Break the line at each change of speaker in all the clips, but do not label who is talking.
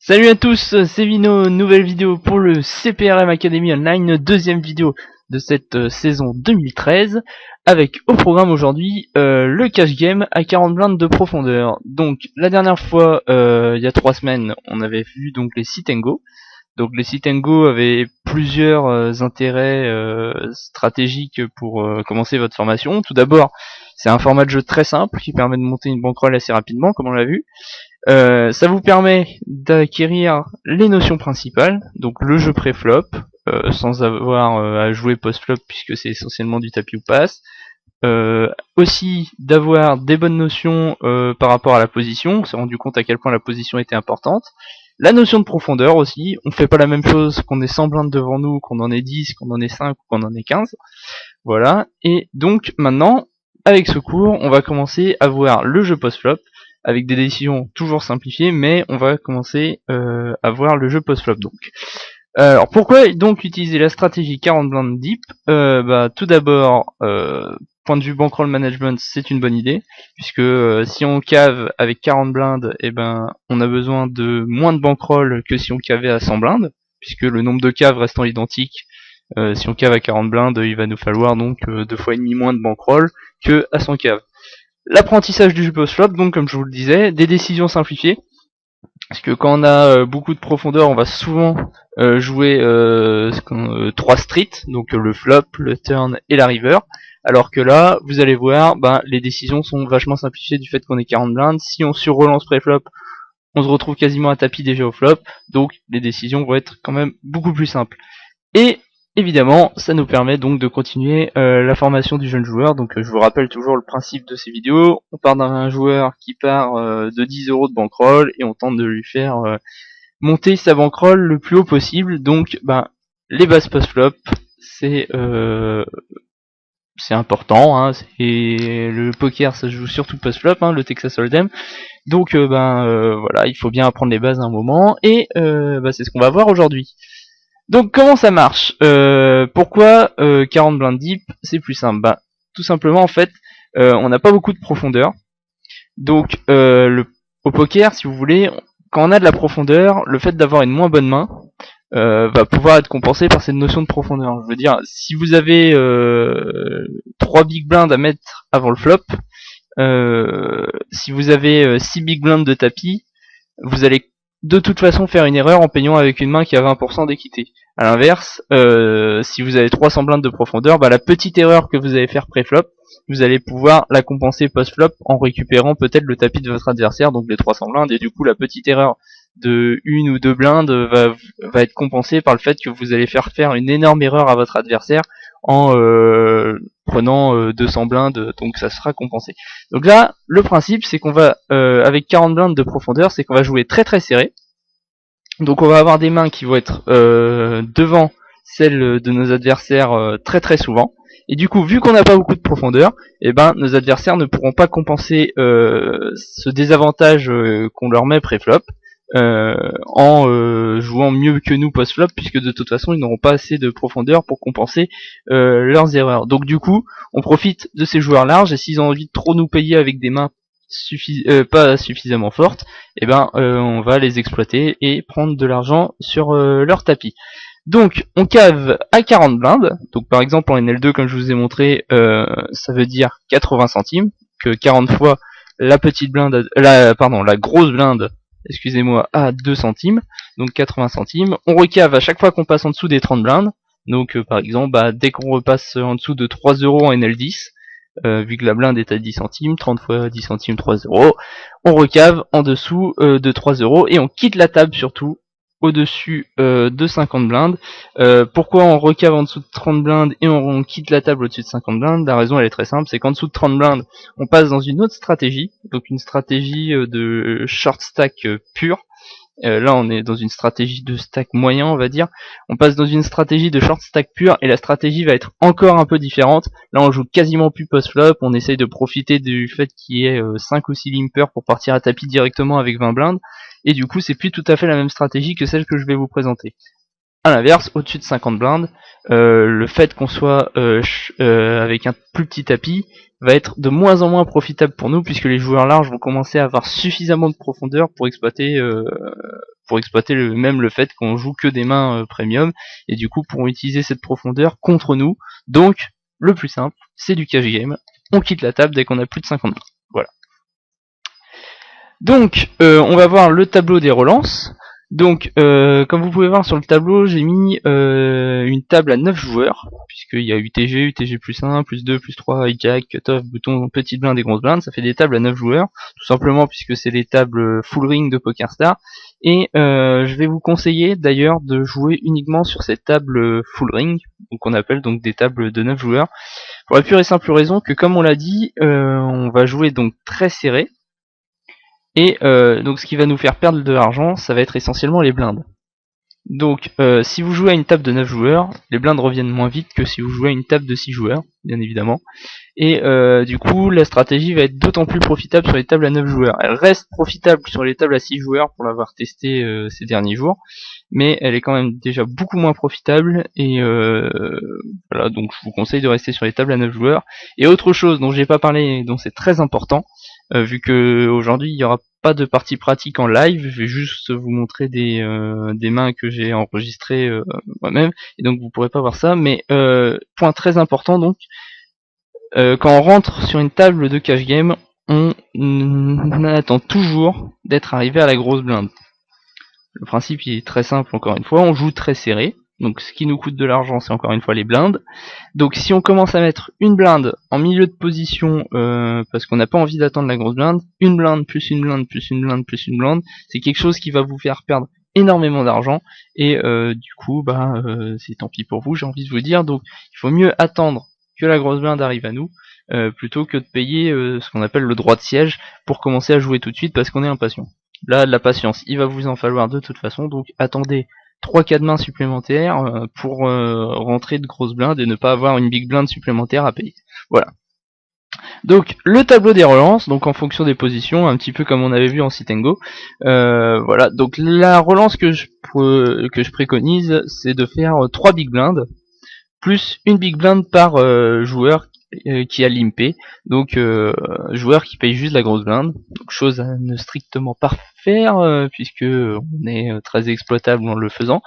Salut à tous, c'est Vino, nouvelle vidéo pour le CPRM Academy Online, deuxième vidéo de cette saison 2013, avec au programme aujourd'hui le cash game à 40 blindes de profondeur. Donc la dernière fois, il y a 3 semaines, on avait vu donc les sit and go. Donc les sit and go avaient plusieurs intérêts stratégiques pour commencer votre formation. Tout d'abord, c'est un format de jeu très simple qui permet de monter une bankroll assez rapidement, comme on l'a vu. Ça vous permet d'acquérir les notions principales, donc le jeu pré-flop, sans avoir à jouer post-flop puisque c'est essentiellement du tapis ou passe. Aussi d'avoir des bonnes notions par rapport à la position, on s'est rendu compte à quel point la position était importante. La notion de profondeur aussi, on fait pas la même chose qu'on ait 100 blindes devant nous, qu'on en ait 10, qu'on en ait 5 ou qu'on en ait 15. Voilà, et donc maintenant, avec ce cours, on va commencer à voir le jeu post-flop, avec des décisions toujours simplifiées, mais on va commencer à voir le jeu post-flop donc. Alors pourquoi donc utiliser la stratégie 40 blindes deep? Tout d'abord, point de vue bankroll management, c'est une bonne idée, puisque si on cave avec 40 blindes, on a besoin de moins de bankroll que si on cavait à 100 blindes, puisque le nombre de caves restant identique. Si on cave à 40 blindes, il va nous falloir donc 2 fois et demi moins de bankroll que à 100 caves. L'apprentissage du jeu post-flop, donc comme je vous le disais, des décisions simplifiées, parce que quand on a beaucoup de profondeur, on va souvent jouer 3 streets, donc le flop, le turn et la river, alors que là, vous allez voir, les décisions sont vachement simplifiées du fait qu'on est 40 blindes. Si on surrelance pré-flop, on se retrouve quasiment à tapis déjà au flop, donc les décisions vont être quand même beaucoup plus simples. Et évidemment, ça nous permet donc de continuer la formation du jeune joueur. Donc je vous rappelle toujours le principe de ces vidéos. On part d'un joueur qui part de 10 € de bankroll et on tente de lui faire monter sa bankroll le plus haut possible. Donc les bases post-flop, c'est important, hein. Le poker ça se joue surtout post-flop, hein, le Texas Hold'em. Donc voilà, il faut bien apprendre les bases à un moment et c'est ce qu'on va voir aujourd'hui. Donc comment ça marche? Pourquoi 40 blindes deep? C'est plus simple. Tout simplement en fait, on n'a pas beaucoup de profondeur. Donc au poker, si vous voulez, quand on a de la profondeur, le fait d'avoir une moins bonne main va pouvoir être compensé par cette notion de profondeur. Je veux dire, si vous avez 3 big blinds à mettre avant le flop, si vous avez 6 big blinds de tapis, vous allez de toute façon faire une erreur en payant avec une main qui a 20% d'équité. A l'inverse, si vous avez 300 blindes de profondeur, la petite erreur que vous allez faire pré-flop, vous allez pouvoir la compenser post-flop en récupérant peut-être le tapis de votre adversaire, donc les 300 blindes, et du coup la petite erreur de 1 ou 2 blindes va être compensée par le fait que vous allez faire une énorme erreur à votre adversaire en prenant 200 blindes, donc ça sera compensé. Donc là, le principe c'est qu'on va, avec 40 blindes de profondeur, c'est qu'on va jouer très très serré. Donc on va avoir des mains qui vont être devant celles de nos adversaires très très souvent. Et du coup, vu qu'on n'a pas beaucoup de profondeur, nos adversaires ne pourront pas compenser ce désavantage qu'on leur met pré-flop en jouant mieux que nous post-flop, puisque de toute façon ils n'auront pas assez de profondeur pour compenser leurs erreurs. Donc du coup, on profite de ces joueurs larges, et s'ils ont envie de trop nous payer avec des mains pas suffisamment fortes, on va les exploiter et prendre de l'argent sur leur tapis. Donc on cave à 40 blindes, donc par exemple en NL2 comme je vous ai montré, ça veut dire 80 centimes, que 40 fois la petite blinde, la grosse blinde, excusez-moi, à 2 centimes, donc 80 centimes. On recave à chaque fois qu'on passe en dessous des 30 blindes, donc par exemple dès qu'on repasse en dessous de 3 € en NL10, vu que la blinde est à 10 centimes, 30 fois 10 centimes, 3 €, on recave en dessous de 3 € et on quitte la table surtout au-dessus de 50 blindes. Pourquoi on recave en dessous de 30 blindes et on quitte la table au-dessus de 50 blindes? La raison elle est très simple, c'est qu'en dessous de 30 blindes, on passe dans une autre stratégie, donc une stratégie de short stack pure. Là on est dans une stratégie de stack moyen, on va dire. On passe dans une stratégie de short stack pure et la stratégie va être encore un peu différente. Là on joue quasiment plus post-flop, on essaye de profiter du fait qu'il y ait 5 ou 6 limpers pour partir à tapis directement avec 20 blindes. Et du coup c'est plus tout à fait la même stratégie que celle que je vais vous présenter. A l'inverse, au-dessus de 50 blindes, le fait qu'on soit avec un plus petit tapis va être de moins en moins profitable pour nous, puisque les joueurs larges vont commencer à avoir suffisamment de profondeur pour exploiter pour exploiter même le fait qu'on joue que des mains premium, et du coup pourront utiliser cette profondeur contre nous. Donc le plus simple, c'est du cash game, on quitte la table dès qu'on a plus de 50 mains. Voilà. Donc on va voir le tableau des relances. Donc comme vous pouvez voir sur le tableau, j'ai mis une table à 9 joueurs, puisqu'il y a UTG, UTG plus 1, plus 2, plus 3, hijack, cut-off, bouton, petite blinde et grosse blinde. Ça fait des tables à 9 joueurs, tout simplement puisque c'est les tables full ring de PokerStar. Et je vais vous conseiller d'ailleurs de jouer uniquement sur cette table full ring, donc on appelle donc des tables de 9 joueurs, pour la pure et simple raison que, comme on l'a dit, on va jouer donc très serré. Et donc ce qui va nous faire perdre de l'argent, ça va être essentiellement les blindes. Donc si vous jouez à une table de 9 joueurs, les blindes reviennent moins vite que si vous jouez à une table de 6 joueurs, bien évidemment. Et du coup, la stratégie va être d'autant plus profitable sur les tables à 9 joueurs. Elle reste profitable sur les tables à 6 joueurs pour l'avoir testé ces derniers jours, mais elle est quand même déjà beaucoup moins profitable, et voilà, donc je vous conseille de rester sur les tables à 9 joueurs. Et autre chose dont j'ai pas parlé, dont c'est très important, vu que aujourd'hui il y aura pas de partie pratique en live, je vais juste vous montrer des mains que j'ai enregistrées moi-même, et donc vous pourrez pas voir ça, mais point très important donc, quand on rentre sur une table de cash game, on attend toujours d'être arrivé à la grosse blinde. Le principe il est très simple, encore une fois, on joue très serré, donc ce qui nous coûte de l'argent c'est encore une fois les blindes. Donc si on commence à mettre une blinde en milieu de position parce qu'on n'a pas envie d'attendre la grosse blinde, une blinde plus une blinde plus une blinde plus une blinde, c'est quelque chose qui va vous faire perdre énormément d'argent, et du coup c'est tant pis pour vous, j'ai envie de vous dire. Donc il faut mieux attendre que la grosse blinde arrive à nous, plutôt que de payer ce qu'on appelle le droit de siège pour commencer à jouer tout de suite parce qu'on est impatient. Là, de la patience, il va vous en falloir de toute façon, donc attendez 3-4 mains supplémentaires pour rentrer de grosses blindes et ne pas avoir une big blinde supplémentaire à payer. Voilà. Donc le tableau des relances, donc en fonction des positions, un petit peu comme on avait vu en sit and go. Voilà, donc la relance que je préconise, c'est de faire 3 big blindes, plus une big blind par joueur qui a limpé, donc joueur qui paye juste la grosse blinde, donc chose à ne strictement pas faire puisque on est très exploitable en le faisant.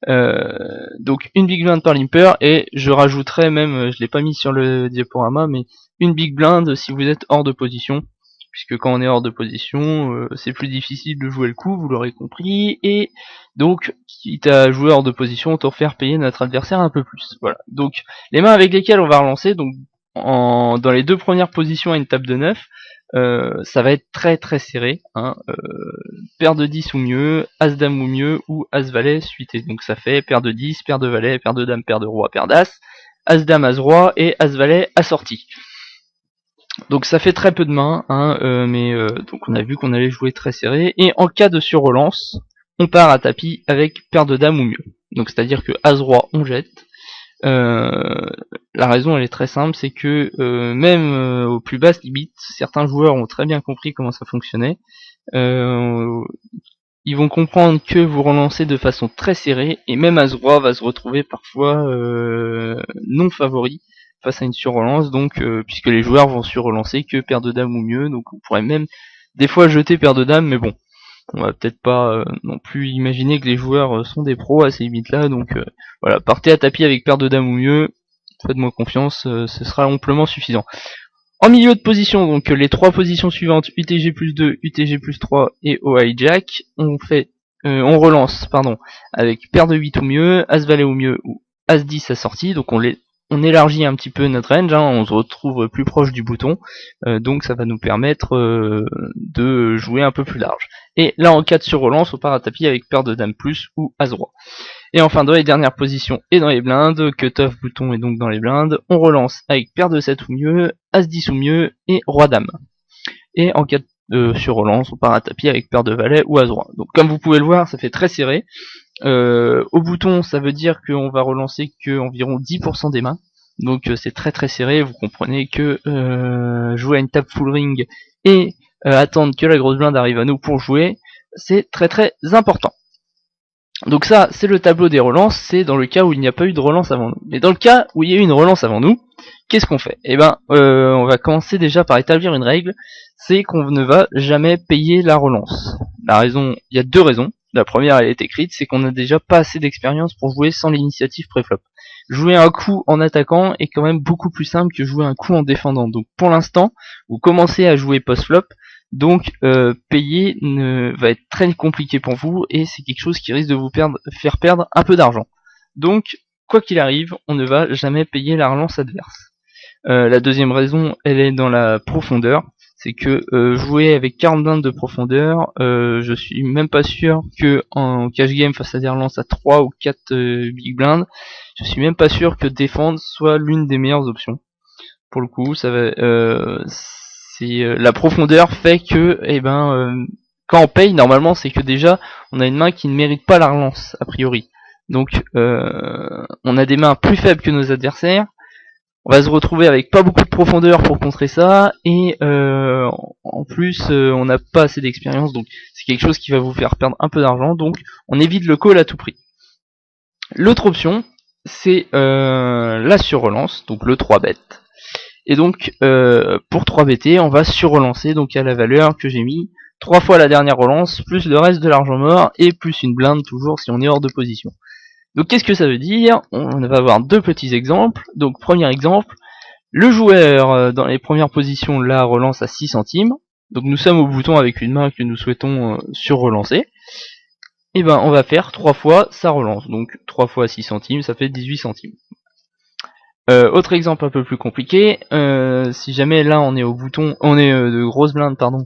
Donc une big blind par limper, et je rajouterai même, je l'ai pas mis sur le diaporama, mais une big blind si vous êtes hors de position, puisque quand on est hors de position, c'est plus difficile de jouer le coup, vous l'aurez compris, et donc quitte à jouer hors de position, autant faire payer notre adversaire un peu plus. Voilà. Donc les mains avec lesquelles on va relancer, donc dans les deux premières positions à une table de 9, ça va être très très serré, hein, paire de 10 ou mieux, as dame ou mieux, ou as valet suité. Donc ça fait paire de 10, paire de valet, paire de dame, paire de roi, paire d'as, as dame, as roi, et as valet assorti. Donc ça fait très peu de mains, hein, mais donc on a vu qu'on allait jouer très serré, et en cas de surrelance, on part à tapis avec paire de dame ou mieux. Donc c'est à dire que as roi on jette. La raison elle est très simple, c'est que même aux plus basses limites, certains joueurs ont très bien compris comment ça fonctionnait. Ils vont comprendre que vous relancez de façon très serrée, et même as roi va se retrouver parfois non favori face à une surrelance, donc puisque les joueurs vont surrelancer que paire de dame ou mieux, donc on pourrait même des fois jeter paire de dame, mais bon, on va peut-être pas non plus imaginer que les joueurs sont des pros à ces limites là, donc voilà, partez à tapis avec paire de dame ou mieux, faites-moi confiance, ce sera amplement suffisant. En milieu de position, donc les trois positions suivantes, UTG plus 2, UTG plus 3 et au hijack, on relance avec paire de 8 ou mieux, as valet ou mieux, ou as 10 assorti, donc on élargit un petit peu notre range, hein, on se retrouve plus proche du bouton, donc ça va nous permettre de jouer un peu plus large. Et là en cas de surrelance, on part à tapis avec paire de dame plus ou as roi. Et enfin dans les dernières positions et dans les blindes, cut-off bouton et donc dans les blindes, on relance avec paire de 7 ou mieux, as 10 ou mieux et roi dame. Et en cas de surrelance, on part à tapis avec paire de valet ou as roi. Donc comme vous pouvez le voir, ça fait très serré. Au bouton, ça veut dire qu'on va relancer que environ 10% des mains. Donc c'est très très serré, vous comprenez que jouer à une table full ring et attendre que la grosse blinde arrive à nous pour jouer, c'est très très important. Donc ça, c'est le tableau des relances, c'est dans le cas où il n'y a pas eu de relance avant nous. Mais dans le cas où il y a eu une relance avant nous, qu'est-ce qu'on fait? Eh ben, on va commencer déjà par établir une règle, c'est qu'on ne va jamais payer la relance. Il y a deux raisons. La première, elle est écrite, c'est qu'on n'a déjà pas assez d'expérience pour jouer sans l'initiative pré-flop. Jouer un coup en attaquant est quand même beaucoup plus simple que jouer un coup en défendant. Donc pour l'instant, vous commencez à jouer post-flop, donc payer va être très compliqué pour vous et c'est quelque chose qui risque de vous faire perdre un peu d'argent. Donc quoi qu'il arrive, on ne va jamais payer la relance adverse. La deuxième raison, elle est dans la profondeur. C'est que jouer avec 40 blindes de profondeur, je suis même pas sûr que en cash game face à des relances à 3 ou 4 big blinds, je suis même pas sûr que défendre soit l'une des meilleures options. Pour le coup, ça va, la profondeur fait que, quand on paye, normalement, c'est que déjà, on a une main qui ne mérite pas la relance, a priori. Donc, on a des mains plus faibles que nos adversaires. On va se retrouver avec pas beaucoup de profondeur pour contrer ça, et en plus, on n'a pas assez d'expérience, donc c'est quelque chose qui va vous faire perdre un peu d'argent, donc on évite le call à tout prix. L'autre option, c'est la surrelance, donc le 3 bet. Et donc pour 3 BT, on va surrelancer donc à la valeur que j'ai mis 3 fois la dernière relance, plus le reste de l'argent mort, et plus une blinde toujours si on est hors de position. Donc qu'est-ce que ça veut dire? On va avoir deux petits exemples. Donc premier exemple, le joueur dans les premières positions la relance à 6 centimes. Donc nous sommes au bouton avec une main que nous souhaitons sur-relancer. Et ben on va faire 3 fois sa relance. Donc 3 fois 6 centimes, ça fait 18 centimes. Autre exemple un peu plus compliqué, si jamais là on est au bouton, on est de grosses blindes pardon,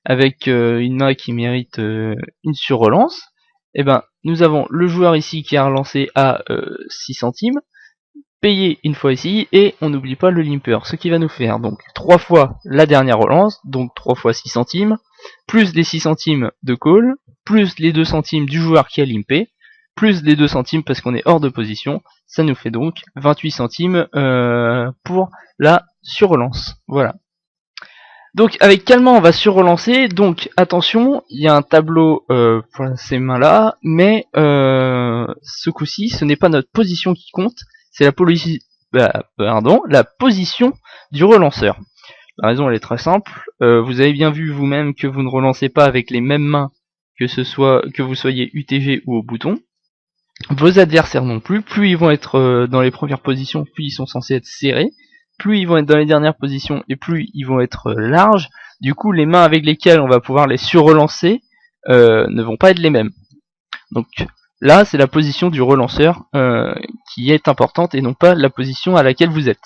avec une main qui mérite une sur-relance, et ben nous avons le joueur ici qui a relancé à 6 centimes, payé une fois ici, et on n'oublie pas le limper, ce qui va nous faire donc 3 fois la dernière relance, donc 3 fois 6 centimes, plus les 6 centimes de call, plus les 2 centimes du joueur qui a limpé, plus les 2 centimes parce qu'on est hors de position, ça nous fait donc 28 centimes pour la surrelance. Voilà. Donc avec calmant on va surrelancer, donc attention, il y a un tableau pour ces mains là, mais ce coup-ci ce n'est pas notre position qui compte, c'est la position du relanceur. La raison elle est très simple, vous avez bien vu vous-même que vous ne relancez pas avec les mêmes mains que vous soyez UTG ou au bouton. Vos adversaires non plus, plus ils vont être dans les premières positions, plus ils sont censés être serrés, plus ils vont être dans les dernières positions et plus ils vont être larges. Du coup les mains avec lesquelles on va pouvoir les surrelancer ne vont pas être les mêmes. Donc là c'est la position du relanceur qui est importante et non pas la position à laquelle vous êtes.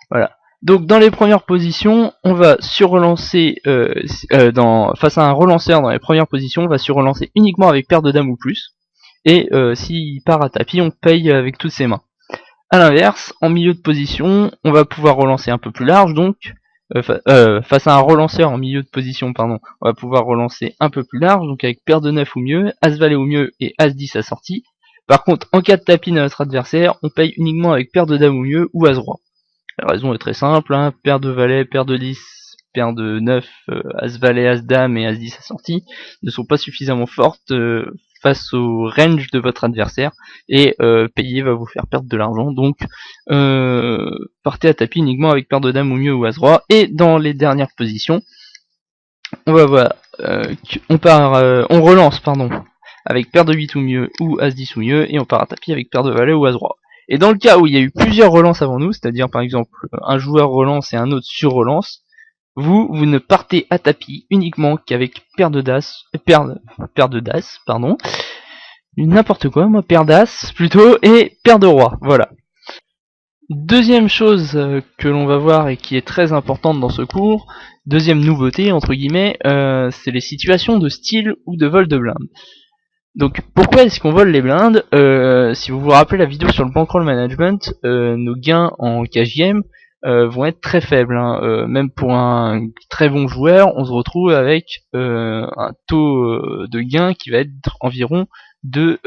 Voilà. Donc dans les premières positions, on va surrelancer face à un relanceur dans les premières positions, on va surrelancer uniquement avec paire de dames ou plus. Et s'il part à tapis, on paye avec toutes ses mains. A l'inverse, en milieu de position, on va pouvoir relancer un peu plus large, donc face à un relanceur en milieu de position, pardon, on va pouvoir relancer un peu plus large, donc avec paire de 9 ou mieux, as valet ou mieux et as 10 assorti. Par contre, en cas de tapis de notre adversaire, on paye uniquement avec paire de dame ou mieux ou as roi. La raison est très simple, hein, paire de valet, paire de 10, paire de 9, as valet, as dame et as 10 assorti ne sont pas suffisamment fortes face au range de votre adversaire, et payer va vous faire perdre de l'argent, donc partez à tapis uniquement avec paire de dame ou mieux ou as roi. Et dans les dernières positions, on va voir on relance pardon avec paire de 8 ou mieux ou as 10 ou mieux, et on part à tapis avec paire de valet ou as roi. Et dans le cas où il y a eu plusieurs relances avant nous, c'est-à-dire par exemple un joueur relance et un autre sur-relance, vous ne partez à tapis uniquement qu'avec paire de das, pardon, n'importe quoi, moi, paire d'as plutôt, et paire de roi, voilà. Deuxième chose que l'on va voir et qui est très importante dans ce cours, deuxième nouveauté entre guillemets, c'est les situations de style ou de vol de blindes. Donc pourquoi est-ce qu'on vole les blindes? Si vous vous rappelez la vidéo sur le bankroll management, nos gains en cash game vont être très faibles, hein. Même pour un très bon joueur, on se retrouve avec un taux de gain qui va être environ de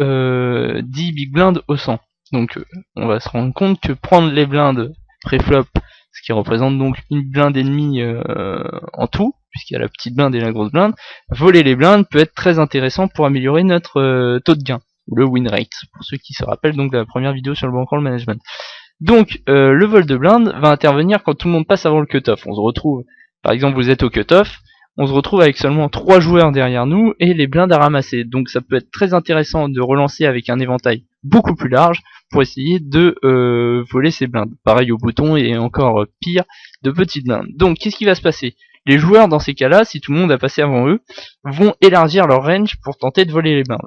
10 big blinds au 100. Donc on va se rendre compte que prendre les blindes pré-flop, ce qui représente donc une blinde et demie en tout, puisqu'il y a la petite blinde et la grosse blinde, voler les blindes peut être très intéressant pour améliorer notre taux de gain, ou le win rate, pour ceux qui se rappellent donc de la première vidéo sur le bankroll management. Donc le vol de blinde va intervenir quand tout le monde passe avant le cutoff. On se retrouve, par exemple vous êtes au cutoff, on se retrouve avec seulement 3 joueurs derrière nous et les blindes à ramasser. Donc ça peut être très intéressant de relancer avec un éventail beaucoup plus large pour essayer de voler ces blindes. Pareil au bouton et encore pire, de petites blindes. Donc qu'est-ce qui va se passer? Les joueurs dans ces cas-là, si tout le monde a passé avant eux, vont élargir leur range pour tenter de voler les blindes.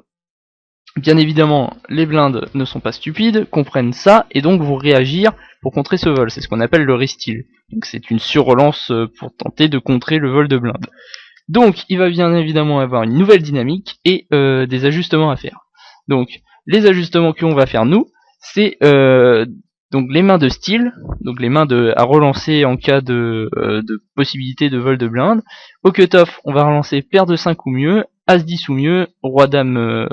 Bien évidemment, les blindes ne sont pas stupides, comprennent ça, et donc vont réagir pour contrer ce vol. C'est ce qu'on appelle le resteal. Donc c'est une surrelance pour tenter de contrer le vol de blindes. Donc il va bien évidemment avoir une nouvelle dynamique et des ajustements à faire. Donc les ajustements qu'on va faire nous, c'est donc les mains de style, donc les mains à relancer en cas de possibilité de vol de blindes. Au cutoff, on va relancer paire de 5 ou mieux, As-10 ou mieux, Roi-Dame,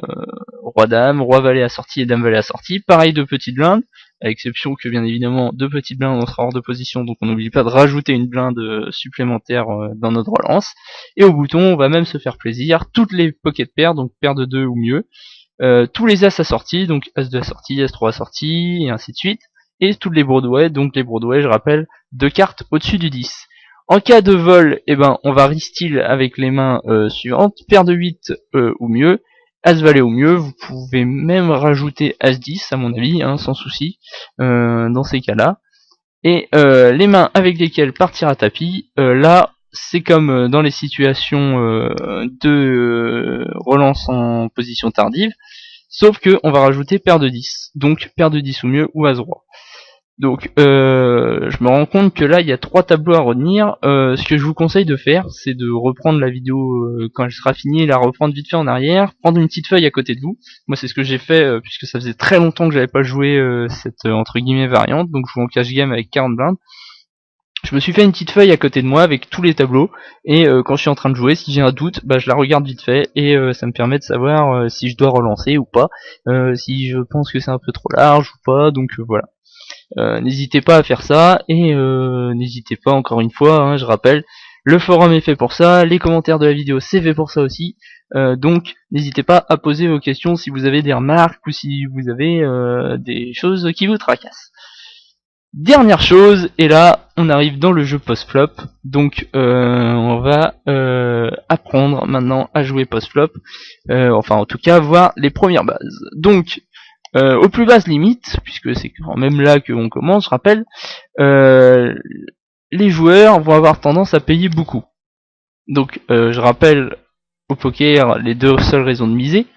Roi-Valet assorti et Dame-Valet assorti. Pareil de petites blindes, à l'exception que bien évidemment de petites blindes on sera hors de position, donc on n'oublie pas de rajouter une blinde supplémentaire dans notre relance. Et au bouton, on va même se faire plaisir, toutes les pocket paires, donc paire de 2 ou mieux, tous les As assortis, donc As-2 assorti, As-3 assorti, et ainsi de suite. Et toutes les Broadway, donc les Broadway, je rappelle, 2 cartes au-dessus du 10. En cas de vol, on va resteal avec les mains suivantes, paire de 8 ou mieux, As-Valet ou mieux, vous pouvez même rajouter As-10 à mon avis, sans souci, dans ces cas-là. Et les mains avec lesquelles partir à tapis, là c'est comme dans les situations de relance en position tardive, sauf que on va rajouter paire de 10, donc paire de 10 ou mieux ou As-Roi. Donc je me rends compte que là il y a 3 tableaux à retenir. Ce que je vous conseille de faire, c'est de reprendre la vidéo quand elle sera finie, la reprendre vite fait en arrière, prendre une petite feuille à côté de vous. Moi c'est ce que j'ai fait puisque ça faisait très longtemps que j'avais pas joué cette entre guillemets variante, donc je joue en cash game avec 40 blindes. Je me suis fait une petite feuille à côté de moi avec tous les tableaux, et quand je suis en train de jouer, si j'ai un doute, je la regarde vite fait, et ça me permet de savoir si je dois relancer ou pas, si je pense que c'est un peu trop large ou pas, donc voilà. N'hésitez pas à faire ça, et n'hésitez pas, encore une fois, je rappelle, le forum est fait pour ça, les commentaires de la vidéo c'est fait pour ça aussi, donc n'hésitez pas à poser vos questions si vous avez des remarques ou si vous avez des choses qui vous tracassent. Dernière chose, et là on arrive dans le jeu post-flop, donc on va apprendre maintenant à jouer post-flop, enfin en tout cas voir les premières bases. Donc aux plus basses limites, puisque c'est quand même là qu'on commence, je rappelle, les joueurs vont avoir tendance à payer beaucoup. Donc je rappelle au poker les deux seules raisons de miser,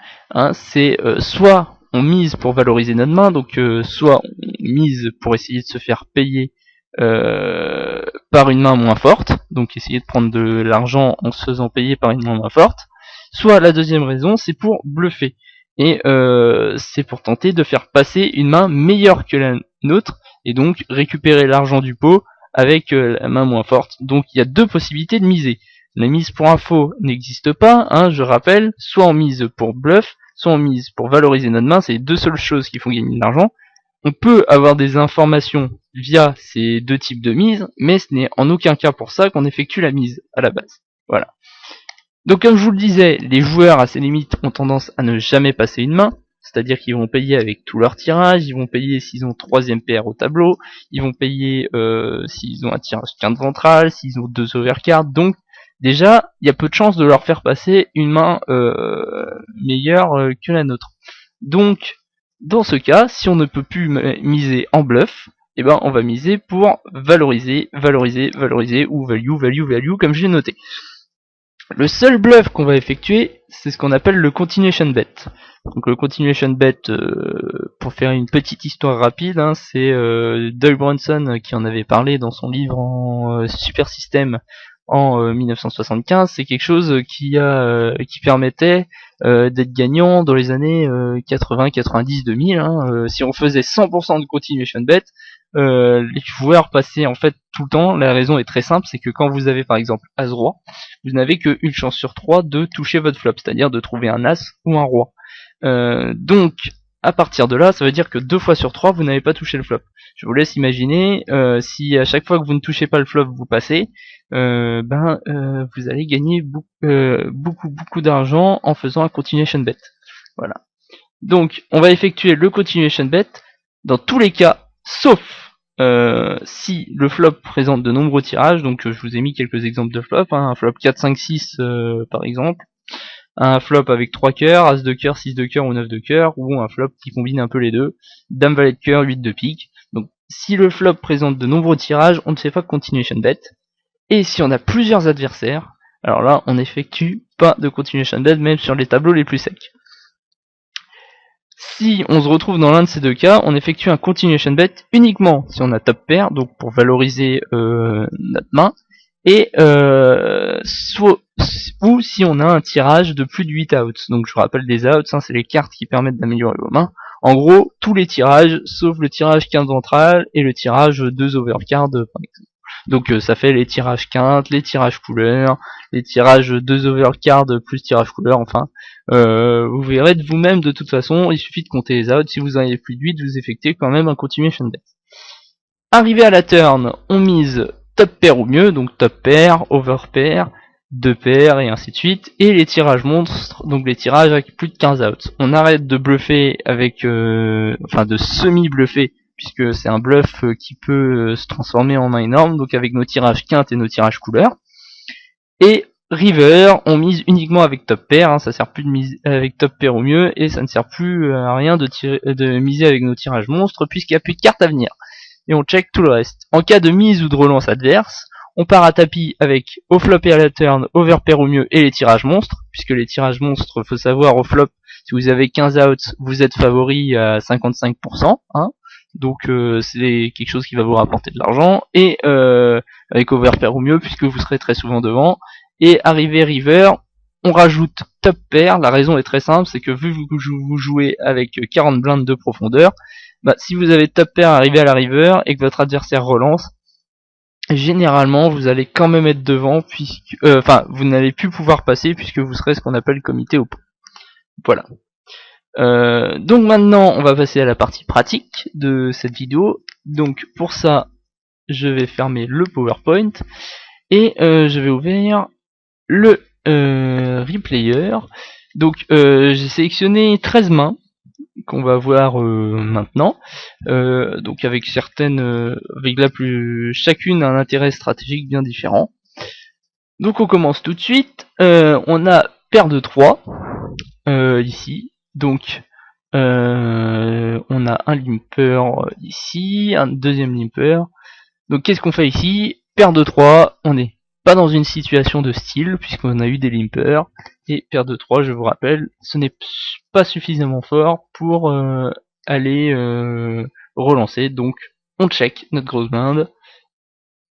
c'est soit on mise pour valoriser notre main, donc soit on mise pour essayer de se faire payer par une main moins forte, donc essayer de prendre de l'argent en se faisant payer par une main moins forte, soit la deuxième raison c'est pour bluffer, et c'est pour tenter de faire passer une main meilleure que la nôtre, et donc récupérer l'argent du pot avec la main moins forte. Donc il y a deux possibilités de miser. La mise pour info n'existe pas, je rappelle, soit on mise pour bluff, soit on mise pour valoriser notre main, c'est les deux seules choses qui font gagner de l'argent. On peut avoir des informations via ces deux types de mise, mais ce n'est en aucun cas pour ça qu'on effectue la mise à la base. Voilà. Donc comme je vous le disais, les joueurs à ces limites ont tendance à ne jamais passer une main, c'est-à-dire qu'ils vont payer avec tout leur tirage, ils vont payer s'ils ont troisième paire au tableau, ils vont payer s'ils ont un tirage quinte ventral, s'ils ont deux overcards, donc déjà, il y a peu de chances de leur faire passer une main meilleure que la nôtre. Donc, dans ce cas, si on ne peut plus miser en bluff, on va miser pour valoriser, valoriser, valoriser, ou value, value, value, comme j'ai noté. Le seul bluff qu'on va effectuer, c'est ce qu'on appelle le continuation bet. Donc le continuation bet, pour faire une petite histoire rapide, c'est Doug Brunson qui en avait parlé dans son livre en Super System en 1975, c'est quelque chose qui permettait d'être gagnant dans les années 80, 90, 2000. Si on faisait 100% de continuation bet, les joueurs passaient en fait tout le temps. La raison est très simple, c'est que quand vous avez par exemple As-Roi, vous n'avez qu'une chance sur 3 de toucher votre flop, c'est-à-dire de trouver un As ou un Roi. Donc à partir de là, ça veut dire que 2 fois sur 3 vous n'avez pas touché le flop. Je vous laisse imaginer, si à chaque fois que vous ne touchez pas le flop vous passez, vous allez gagner beaucoup d'argent en faisant un continuation bet. Voilà. Donc on va effectuer le continuation bet dans tous les cas, sauf si le flop présente de nombreux tirages, donc je vous ai mis quelques exemples de flop, hein, un flop 4, 5, 6 par exemple, un flop avec 3 cœurs, as de cœur, 6 de cœur ou 9 de cœur, ou un flop qui combine un peu les deux, dame valet de cœur, 8 de pique. Donc si le flop présente de nombreux tirages, on ne fait pas continuation bet, et si on a plusieurs adversaires, alors là on n'effectue pas de continuation bet même sur les tableaux les plus secs. Si on se retrouve dans l'un de ces deux cas, on effectue un continuation bet uniquement si on a top pair, donc pour valoriser notre main, et ou si on a un tirage de plus de 8 outs. Donc je vous rappelle, des outs, hein, c'est les cartes qui permettent d'améliorer vos mains. En gros, tous les tirages, sauf le tirage quinte ventral et le tirage 2 overcard par exemple. Donc ça fait les tirages quinte, les tirages couleurs, les tirages 2 overcard plus tirage couleur, enfin. Vous verrez de vous-même de toute façon, il suffit de compter les outs, si vous en avez plus de 8, vous effectuez quand même un continuation bet. Arrivé à la turn, on mise top pair ou mieux, donc top pair, over pair, 2 paires et ainsi de suite, et les tirages monstres, donc les tirages avec plus de 15 outs. On arrête de bluffer avec, enfin de semi-bluffer, puisque c'est un bluff qui peut se transformer en main énorme, donc avec nos tirages quinte et nos tirages couleurs. Et river, on mise uniquement avec top pair, hein, ça sert plus de miser avec top pair ou mieux, et ça ne sert plus à rien de miser avec nos tirages monstres, puisqu'il n'y a plus de cartes à venir. Et on check tout le reste. En cas de mise ou de relance adverse, on part à tapis avec au flop et à la turn, over pair ou mieux et les tirages monstres, puisque les tirages monstres, faut savoir, au flop, si vous avez 15 outs, vous êtes favori à 55%, hein, donc c'est quelque chose qui va vous rapporter de l'argent, et avec over pair ou mieux, puisque vous serez très souvent devant, et arrivé river, on rajoute top pair. La raison est très simple, c'est que vu que vous jouez avec 40 blindes de profondeur, bah, si vous avez top pair arrivé à la river et que votre adversaire relance, généralement vous allez quand même être devant, puisque enfin vous n'allez plus pouvoir passer puisque vous serez ce qu'on appelle comité au pot. Voilà. Donc maintenant on va passer à la partie pratique de cette vidéo. Donc pour ça je vais fermer le PowerPoint et je vais ouvrir le replayer. Donc j'ai sélectionné 13 mains qu'on va voir maintenant, donc avec certaines, avec chacune un intérêt stratégique bien différent. Donc on commence tout de suite. On a paire de 3 ici, donc on a un limper ici, un deuxième limper. Donc qu'est-ce qu'on fait ici? Paire de 3, on n'est pas dans une situation de style puisqu'on a eu des limpers, et paire de 3, je vous rappelle, ce n'est pas suffisamment fort pour aller relancer. Donc on check notre grosse blinde,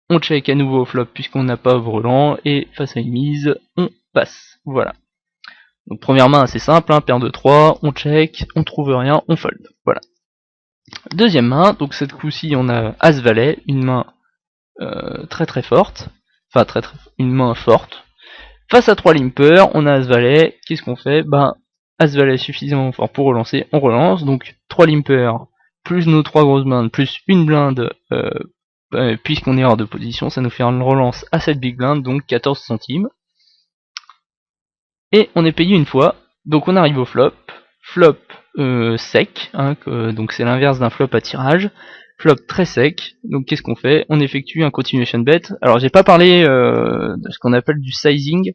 on check à nouveau au flop puisqu'on n'a pas overland, et face à une mise on passe. Voilà. Donc première main assez simple, hein, paire de 3, on check, on trouve rien, on fold. Voilà. Deuxième main, donc cette coup-ci on a as valet, une main très très forte, enfin une main forte. Face à 3 limpers, on a as valet, qu'est-ce qu'on fait? Ben as valet suffisamment fort pour relancer, on relance, donc 3 limpers, plus nos 3 grosses blindes, plus une blinde, puisqu'on est hors de position, ça nous fait une relance à cette big blind, donc 14 centimes. Et on est payé une fois, donc on arrive au flop, flop sec, hein, donc c'est l'inverse d'un flop à tirage, flop très sec. Donc qu'est-ce qu'on fait? On effectue un continuation bet. Alors j'ai pas parlé de ce qu'on appelle du sizing,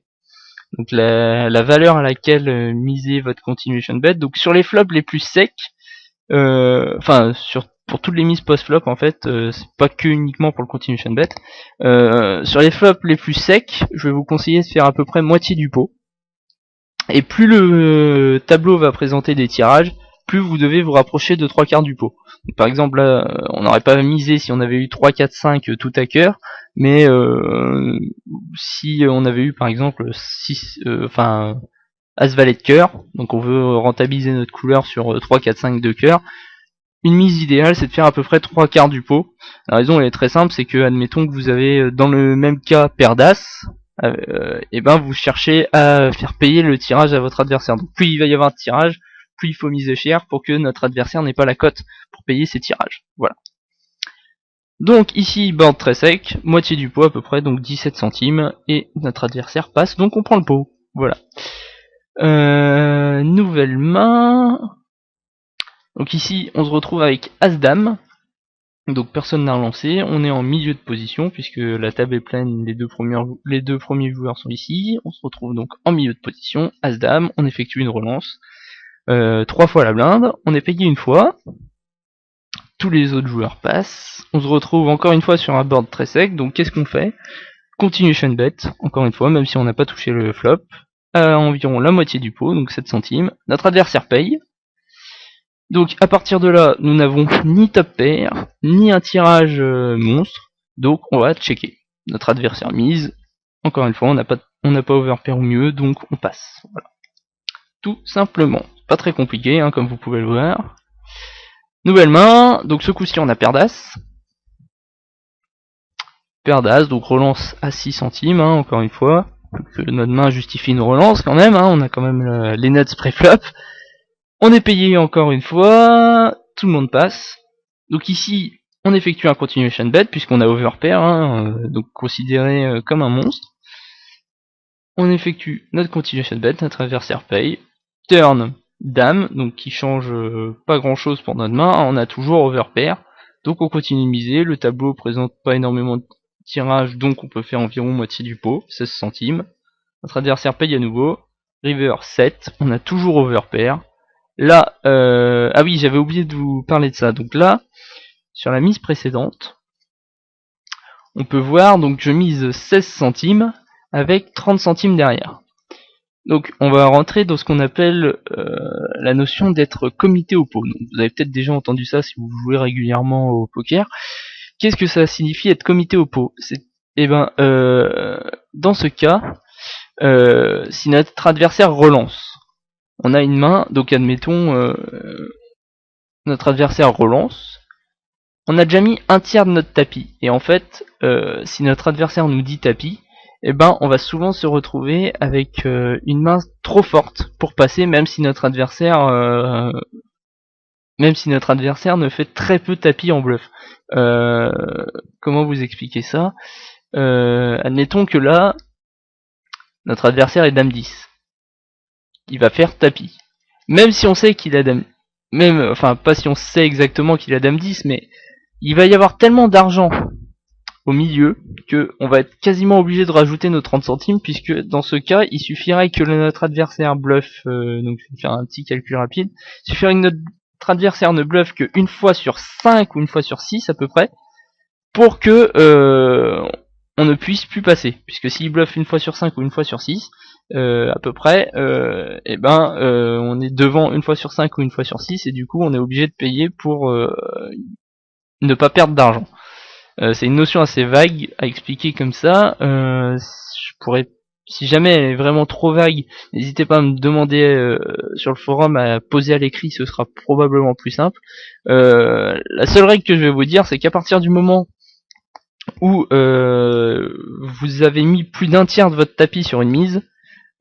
donc la valeur à laquelle miser votre continuation bet. Donc sur les flops les plus secs, enfin pour toutes les mises post-flop en fait, c'est pas que uniquement pour le continuation bet. Sur les flops les plus secs, je vais vous conseiller de faire à peu près moitié du pot. Et plus le tableau va présenter des tirages, plus vous devez vous rapprocher de 3 quarts du pot. Donc, par exemple là, on n'aurait pas misé si on avait eu 3, 4, 5 tout à cœur, mais si on avait eu par exemple 6, enfin as valet de cœur, donc on veut rentabiliser notre couleur sur 3, 4, 5 de cœur, une mise idéale c'est de faire à peu près 3 quarts du pot. La raison elle est très simple, c'est que admettons que vous avez dans le même cas paire d'as, et ben vous cherchez à faire payer le tirage à votre adversaire. Donc plus il va y avoir de tirage, plus il faut miser cher pour que notre adversaire n'ait pas la cote pour payer ses tirages. Voilà. Donc ici board très sec, moitié du pot à peu près, donc 17 centimes, et notre adversaire passe, donc on prend le pot. Voilà. Nouvelle main. Donc ici on se retrouve avec as-dame. Donc personne n'a relancé, on est en milieu de position puisque la table est pleine, les deux premiers joueurs sont ici, on se retrouve donc en milieu de position, As-Dame, on effectue une relance, 3 fois la blinde, on est payé une fois, tous les autres joueurs passent, on se retrouve encore une fois sur un board très sec, donc qu'est-ce qu'on fait? Continuation bet, encore une fois, même si on n'a pas touché le flop, à environ la moitié du pot, donc 7 centimes, notre adversaire paye. Donc à partir de là, nous n'avons ni top pair, ni un tirage monstre, donc on va checker. Notre adversaire mise, encore une fois, on n'a pas overpair ou mieux, donc on passe. Voilà. Tout simplement. Pas très compliqué, hein, comme vous pouvez le voir. Nouvelle main, donc ce coup-ci on a paire d'as. Paire d'as, donc relance à 6 centimes, hein, encore une fois. Que notre main justifie une relance quand même, hein, on a quand même les nuts pré-flop. On est payé encore une fois, tout le monde passe. Donc ici, on effectue un continuation bet puisqu'on a overpair, hein, donc considéré comme un monstre. On effectue notre continuation bet, notre adversaire paye. Turn, dame, donc qui change pas grand chose pour notre main, on a toujours overpair. Donc on continue de miser, le tableau présente pas énormément de tirages, donc on peut faire environ moitié du pot, 16 centimes. Notre adversaire paye à nouveau. River 7, on a toujours overpair. Là, ah oui, j'avais oublié de vous parler de ça. Donc là, sur la mise précédente, on peut voir, donc je mise 16 centimes avec 30 centimes derrière. Donc on va rentrer dans ce qu'on appelle la notion d'être comité au pot. Donc, vous avez peut-être déjà entendu ça si vous jouez régulièrement au poker. Qu'est-ce que ça signifie être comité au pot? Eh ben, dans ce cas, si notre adversaire relance, on a une main, donc admettons, notre adversaire relance, on a déjà mis un tiers de notre tapis, et en fait, si notre adversaire nous dit tapis, eh ben on va souvent se retrouver avec une main trop forte pour passer, même si notre adversaire ne fait très peu tapis en bluff. Comment vous expliquer ça? Admettons que là, notre adversaire est dame 10. Il va faire tapis. Même si on sait qu'il a dame... Enfin, pas si on sait exactement qu'il a dame 10, mais il va y avoir tellement d'argent au milieu que on va être quasiment obligé de rajouter nos 30 centimes, puisque dans ce cas, il suffirait que notre adversaire bluffe, donc je vais faire un petit calcul rapide, il suffirait que notre adversaire ne bluffe qu'une fois sur 5 ou une fois sur 6 à peu près, pour que on ne puisse plus passer, puisque s'il bluffe une fois sur 5 ou une fois sur 6, à peu près, on est devant une fois sur 5 ou une fois sur 6, et du coup on est obligé de payer pour ne pas perdre d'argent. C'est une notion assez vague à expliquer comme ça. Je pourrais, si jamais elle est vraiment trop vague, n'hésitez pas à me demander sur le forum, à poser à l'écrit, ce sera probablement plus simple. La seule règle que je vais vous dire, c'est qu'à partir du moment où vous avez mis plus d'un tiers de votre tapis sur une mise,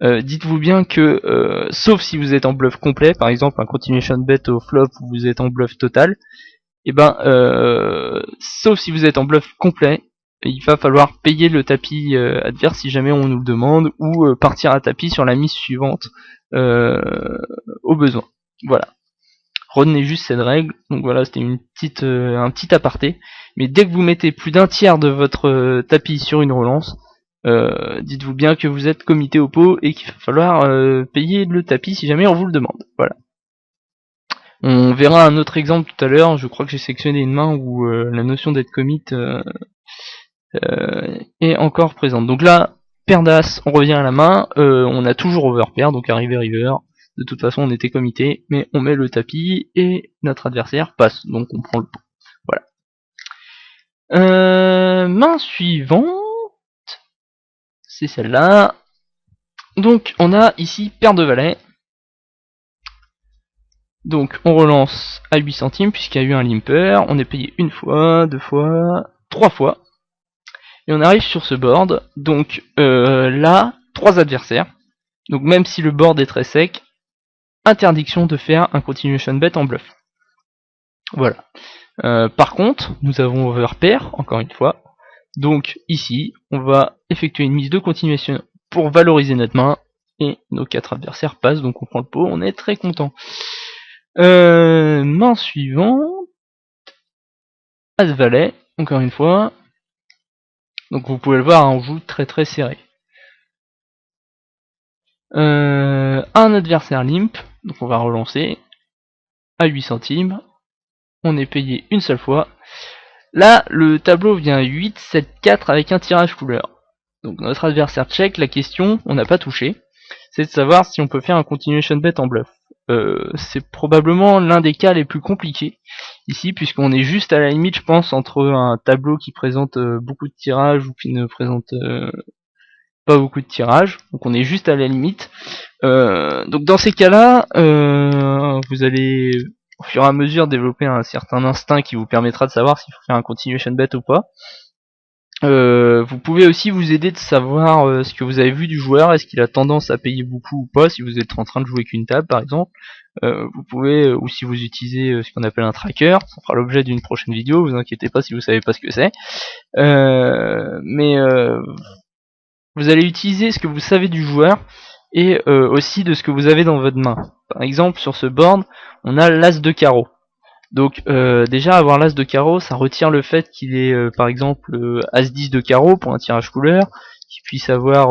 dites-vous bien que, sauf si vous êtes en bluff complet, par exemple un continuation bet au flop où vous êtes en bluff total, et ben, sauf si vous êtes en bluff complet, il va falloir payer le tapis adverse si jamais on nous le demande, ou partir à tapis sur la mise suivante au besoin. Voilà. Retenez juste cette règle. Donc voilà, c'était un petit aparté. Mais dès que vous mettez plus d'un tiers de votre tapis sur une relance, dites-vous bien que vous êtes comité au pot et qu'il va falloir payer le tapis si jamais on vous le demande. Voilà. On verra un autre exemple tout à l'heure. Je crois que j'ai sélectionné une main où la notion d'être commit est encore présente. Donc là, paire d'as, on revient à la main. On a toujours overpair, donc arrivé river. De toute façon, on était comité, mais on met le tapis et notre adversaire passe. Donc on prend le pot. Voilà. Main suivante, c'est celle-là. Donc on a ici paire de valets. Donc on relance à 8 centimes puisqu'il y a eu un limper. On est payé une fois, deux fois, trois fois. Et on arrive sur ce board. Donc là, 3 adversaires. Donc même si le board est très sec, interdiction de faire un continuation bet en bluff. Voilà. Par contre, nous avons overpair, encore une fois. Donc ici, on va effectuer une mise de continuation pour valoriser notre main. Et nos 4 adversaires passent, donc on prend le pot, on est très content. Main suivante. As-Valet, encore une fois. Donc vous pouvez le voir, on joue très très serré. Un adversaire limp, donc on va relancer à 8 centimes. On est payé une seule fois. Là, le tableau vient 8, 7, 4 avec un tirage couleur. Donc notre adversaire check, la question, on n'a pas touché, c'est de savoir si on peut faire un continuation bet en bluff. C'est probablement l'un des cas les plus compliqués ici, puisqu'on est juste à la limite, je pense, entre un tableau qui présente beaucoup de tirages ou qui ne présente pas beaucoup de tirages. Donc on est juste à la limite. Donc dans ces cas-là, vous allez au fur et à mesure développer un certain instinct qui vous permettra de savoir s'il faut faire un continuation bet ou pas. Vous pouvez aussi vous aider de savoir ce que vous avez vu du joueur, est-ce qu'il a tendance à payer beaucoup ou pas, si vous êtes en train de jouer qu'une table par exemple. Vous pouvez, ou si vous utilisez ce qu'on appelle un tracker, ça fera l'objet d'une prochaine vidéo, vous inquiétez pas si vous savez pas ce que c'est. Vous allez utiliser ce que vous savez du joueur et aussi de ce que vous avez dans votre main. Par exemple sur ce board, on a l'as de carreau. Donc déjà avoir l'as de carreau, ça retire le fait qu'il ait par exemple as-10 de carreau pour un tirage couleur, qu'il puisse avoir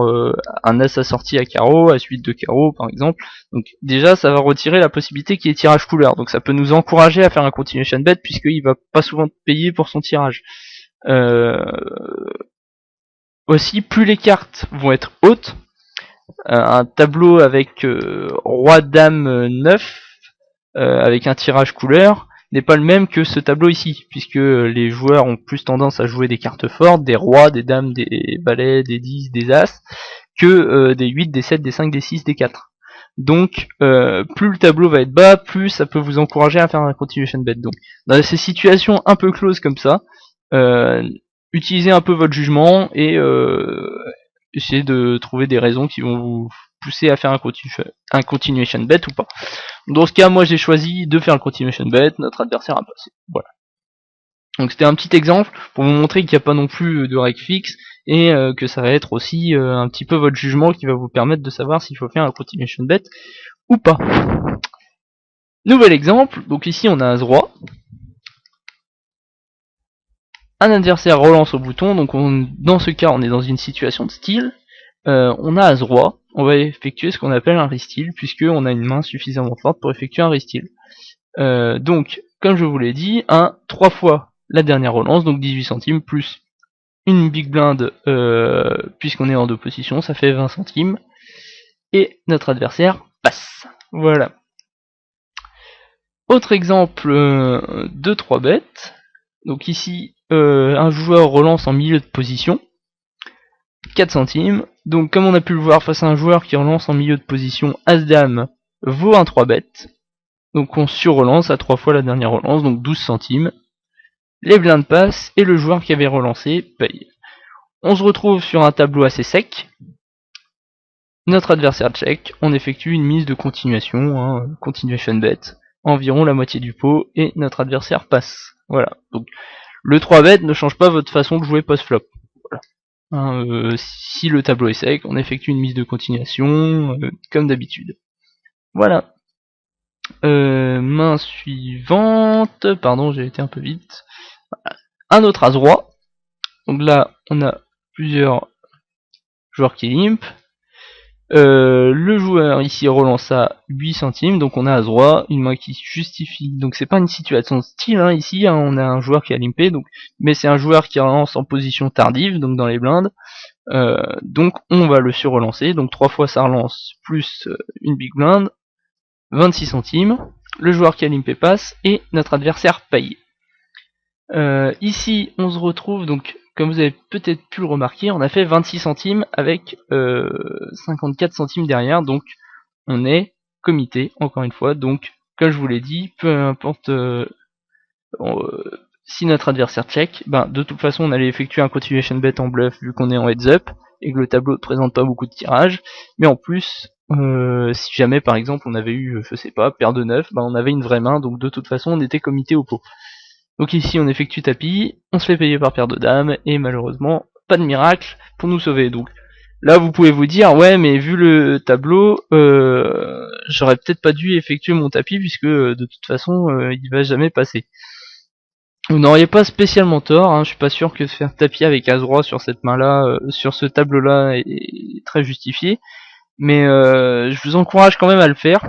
un as assorti à carreau, as-8 de carreau par exemple. Donc déjà ça va retirer la possibilité qu'il y ait tirage couleur. Donc ça peut nous encourager à faire un continuation bet puisqu'il va pas souvent payer pour son tirage. Aussi plus les cartes vont être hautes, un tableau avec roi dame 9 avec un tirage couleur n'est pas le même que ce tableau ici, puisque les joueurs ont plus tendance à jouer des cartes fortes, des rois, des dames, des valets, des 10, des as, que des 8, des 7, des 5, des 6, des 4. Donc plus le tableau va être bas, plus ça peut vous encourager à faire un continuation bet. Donc dans ces situations un peu closes comme ça, utilisez un peu votre jugement et essayez de trouver des raisons qui vont vous pousser à faire un continuation bet ou pas. Dans ce cas, moi j'ai choisi de faire le continuation bet, notre adversaire a passé. Voilà. Donc c'était un petit exemple pour vous montrer qu'il n'y a pas non plus de règle fixe et que ça va être aussi un petit peu votre jugement qui va vous permettre de savoir s'il faut faire un continuation bet ou pas. Nouvel exemple, donc ici on a un As-Roi. Un adversaire relance au bouton, donc dans ce cas on est dans une situation de style. On a As-Roi, on va effectuer ce qu'on appelle un re-steal, puisque on a une main suffisamment forte pour effectuer un re-steal. Donc, comme je vous l'ai dit, 3 fois la dernière relance, donc 18 centimes, plus une big blind, puisqu'on est en deux positions, ça fait 20 centimes, et notre adversaire passe. Voilà. Autre exemple de 3 bêtes, donc ici, un joueur relance en milieu de position, 4 centimes, donc comme on a pu le voir face à un joueur qui relance en milieu de position, As-Dame vaut un 3 bêtes, donc on surrelance à 3 fois la dernière relance, donc 12 centimes. Les blindes passent et le joueur qui avait relancé paye. On se retrouve sur un tableau assez sec. Notre adversaire check, on effectue une mise de continuation, continuation bet, environ la moitié du pot, et notre adversaire passe. Voilà. Donc le 3 bet ne change pas votre façon de jouer post-flop. Voilà. Si le tableau est sec, on effectue une mise de continuation, comme d'habitude. Voilà. Main suivante, pardon j'ai été un peu vite. Un autre As-Roi. Donc là on a plusieurs joueurs qui limp. Le joueur ici relance à 8 centimes, donc on a As-Roi, une main qui justifie. Donc c'est pas une situation de style ici, on a un joueur qui a limpé, donc, mais c'est un joueur qui relance en position tardive, donc dans les blindes. Donc on va le surrelancer, donc 3 fois ça relance plus une big blind, 26 centimes, le joueur qui a limpé passe, et notre adversaire paye. Ici on se retrouve, donc comme vous avez peut-être pu le remarquer, on a fait 26 centimes avec 54 centimes derrière, donc on est comité, encore une fois, donc comme je vous l'ai dit, peu importe si notre adversaire check, de toute façon on allait effectuer un continuation bet en bluff vu qu'on est en heads up, et que le tableau ne présente pas beaucoup de tirages, mais en plus, si jamais par exemple on avait eu, je sais pas, paire de 9, on avait une vraie main, donc de toute façon on était comité au pot. Donc ici on effectue tapis, on se fait payer par paire de dames, et malheureusement, pas de miracle pour nous sauver. Donc là vous pouvez vous dire, ouais mais vu le tableau, j'aurais peut-être pas dû effectuer mon tapis, puisque de toute façon il va jamais passer. Vous n'auriez pas spécialement tort, hein, je suis pas sûr que de faire tapis avec As-Roi sur cette main-là, sur ce tableau-là est très justifié, mais je vous encourage quand même à le faire,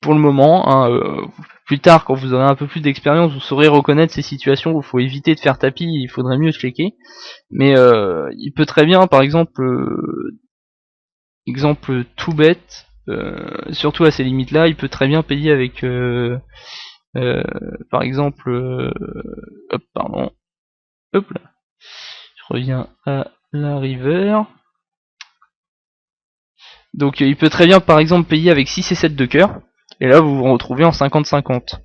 pour le moment, hein, plus tard quand vous aurez un peu plus d'expérience, vous saurez reconnaître ces situations où il faut éviter de faire tapis, il faudrait mieux checker, mais il peut très bien, par exemple, exemple tout bête, surtout à ces limites-là, il peut très bien payer avec, par exemple, hop, pardon, hop là, je reviens à la river. Donc il peut très bien par exemple payer avec 6 et 7 de cœur, et là vous vous retrouvez en 50-50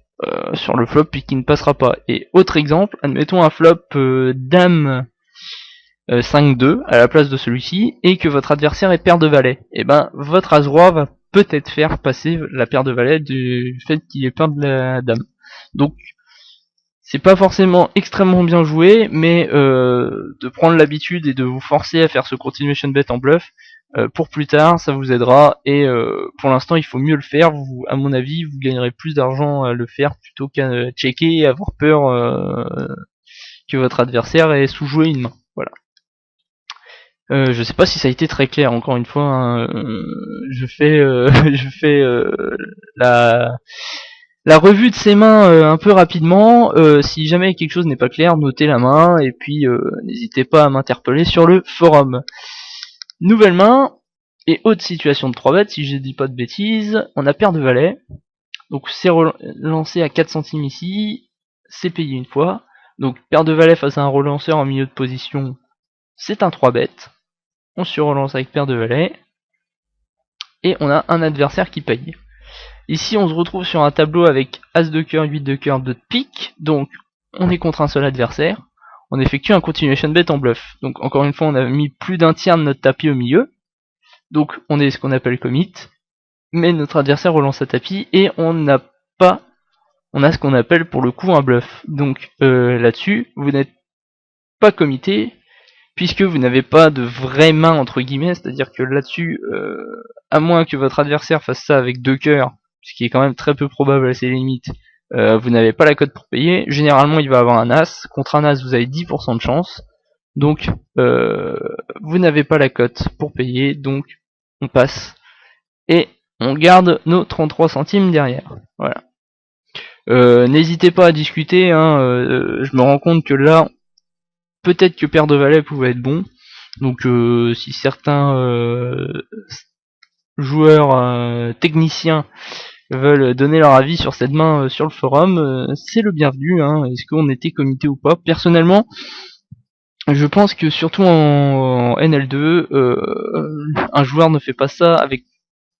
sur le flop puis qui ne passera pas. Et autre exemple, admettons un flop dame 5-2 à la place de celui-ci, et que votre adversaire est paire de valet. Et ben votre as-roi va peut-être faire passer la paire de valet du fait qu'il est paire de la dame. Donc c'est pas forcément extrêmement bien joué, mais de prendre l'habitude et de vous forcer à faire ce continuation bet en bluff, pour plus tard, ça vous aidera, et pour l'instant il faut mieux le faire, vous, à mon avis vous gagnerez plus d'argent à le faire plutôt qu'à checker et avoir peur que votre adversaire ait sous-joué une main. Voilà. Je sais pas si ça a été très clair, encore une fois, hein, je fais, je fais la revue de ces mains un peu rapidement. Si jamais quelque chose n'est pas clair, notez la main, et puis n'hésitez pas à m'interpeller sur le forum. Nouvelle main, et haute situation de 3 bêtes, si je dis pas de bêtises, on a paire de valet, donc c'est relancé à 4 centimes ici, c'est payé une fois, donc paire de valet face à un relanceur en milieu de position, c'est un 3 bêtes, on se relance avec paire de valet, et on a un adversaire qui paye. Ici on se retrouve sur un tableau avec As de cœur, 8 de cœur, 2 de pique, donc on est contre un seul adversaire, on effectue un continuation bet en bluff, donc encore une fois on a mis plus d'un tiers de notre tapis au milieu, donc on est ce qu'on appelle commit, mais notre adversaire relance sa tapis et on a ce qu'on appelle pour le coup un bluff. Donc là-dessus, vous n'êtes pas committé puisque vous n'avez pas de vraie main entre guillemets, c'est-à-dire que là-dessus, à moins que votre adversaire fasse ça avec 2 cœurs, ce qui est quand même très peu probable à ses limites, vous n'avez pas la cote pour payer. Généralement, il va avoir un as. Contre un as, vous avez 10% de chance. Donc, vous n'avez pas la cote pour payer, donc on passe. Et on garde nos 33 centimes derrière. Voilà. N'hésitez pas à discuter, hein, je me rends compte que là, peut-être que paire de valet pouvait être bon. Donc si certains joueurs techniciens veulent donner leur avis sur cette main sur le forum, c'est le bienvenu, hein. Est-ce qu'on était comité ou pas? Personnellement, je pense que surtout en NL2, un joueur ne fait pas ça avec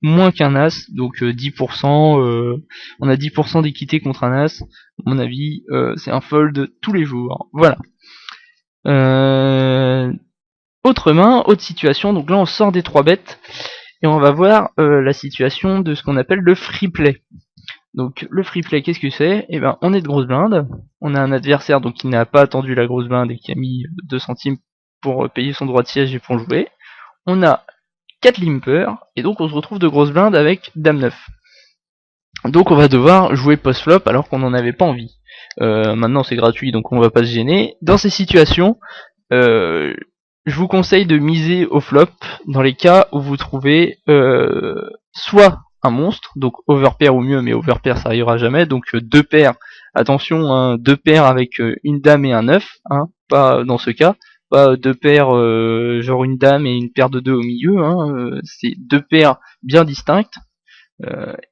moins qu'un as, donc 10%, on a 10% d'équité contre un as, à mon avis, c'est un fold tous les jours. Voilà. Autre main, autre situation, donc là on sort des 3 bêtes, et on va voir la situation de ce qu'on appelle le free play. Donc le free play, qu'est-ce que c'est? Eh ben on est de grosse blinde, on a un adversaire donc qui n'a pas attendu la grosse blinde et qui a mis 2 centimes pour payer son droit de siège et pour jouer. On a 4 limpers, et donc on se retrouve de grosses blindes avec dame 9. Donc on va devoir jouer post-flop alors qu'on n'en avait pas envie. Maintenant c'est gratuit donc on va pas se gêner. Dans ces situations, je vous conseille de miser au flop dans les cas où vous trouvez soit un monstre, donc overpair ou mieux, mais overpair ça arrivera jamais, donc 2 paires, attention, hein, 2 paires avec une dame et un 9, hein, pas dans ce cas, pas 2 paires genre une dame et une paire de 2 au milieu, hein, c'est 2 paires bien distinctes,